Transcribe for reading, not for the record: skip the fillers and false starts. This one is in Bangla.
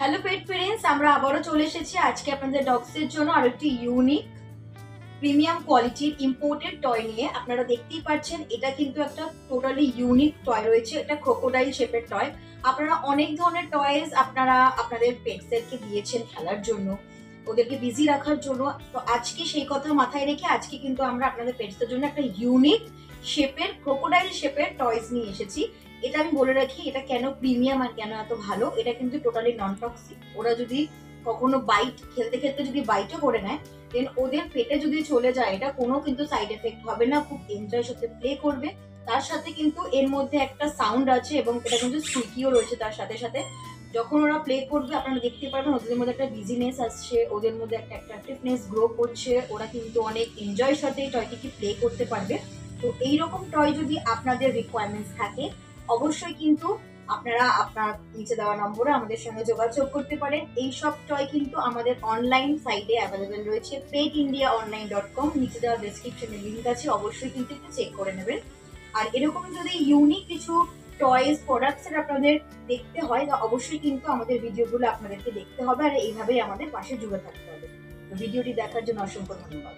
হ্যালো পেট পেরেন্টস, আমরা আবারও চলে এসেছি আজকে আপনাদের ডগসের জন্য আরেকটি ইউনিক প্রিমিয়াম কোয়ালিটির ইম্পোর্টেড টয় নিয়ে। আপনারা দেখতেই পাচ্ছেন এটা কিন্তু একটা টোটালি ইউনিক টয় রয়েছে। এটা ক্রোকোডাইল শেপের টয়। আপনারা অনেক ধরনের টয়েস আপনারা আপনাদের পেটসদেরকে দিয়েছেন খেলার জন্য, ওদেরকে বিজি রাখার জন্য। তো আজকে সেই কথা মাথায় রেখে আজকে কিন্তু আমরা আপনাদের পেটসদের জন্য একটা ইউনিক শেপের ক্রোকোডাইল শেপের টয়েস নিয়ে এসেছি। এটা আমি বলে রাখি, এটা কেন প্রিমিয়াম আর কেন এত ভালো। এটা কিন্তু টোটালি নন টক্সিক। ওরা যদি কখনো বাইট খেলতে খেলতে যদি বাইটও করে নেয়, দেন ওদের পেটে যদি চলে যায়, এটা কোনো কিন্তু সাইড এফেক্ট হবে না। খুব এনজয়ের সাথে প্লে করবে। তার সাথে কিন্তু এর মধ্যে একটা সাউন্ড আছে এবং এটা কিন্তু স্কুইকিও রয়েছে তার সাথে সাথে। যখন ওরা প্লে করবে আপনারা দেখতে পারবেন ওদের মধ্যে একটা বিজিনেস আসছে, ওদের মধ্যে একটা অ্যাট্রাকটিভনেস গ্রো করছে। ওরা কিন্তু অনেক এনজয়ের সাথে এই টয়টিকে প্লে করতে পারবে। তো এইরকম টয় যদি আপনাদের রিকোয়ারমেন্টস থাকে, অবশ্যই কিন্তু আপনারা আপনার নিচে দেওয়া নম্বরে আমাদের সঙ্গে যোগাযোগ করতে পারেন। এই সব টয় কিন্তু আমাদের অনলাইন সাইটে অ্যাভেলেবেল রয়েছে, petindiaonline.com। নিচে দেওয়া ডেসক্রিপশনে লিঙ্ক আছে, অবশ্যই কিন্তু একটু চেক করে নেবেন। আর এরকম যদি ইউনিক কিছু টয়েস প্রোডাক্টস এর আপনাদের দেখতে হয়, তা অবশ্যই কিন্তু আমাদের ভিডিওগুলো আপনাদেরকে দেখতে হবে আর এইভাবেই আমাদের পাশে জুড়ে থাকতে হবে। তো ভিডিওটি দেখার জন্য অসংখ্য ধন্যবাদ।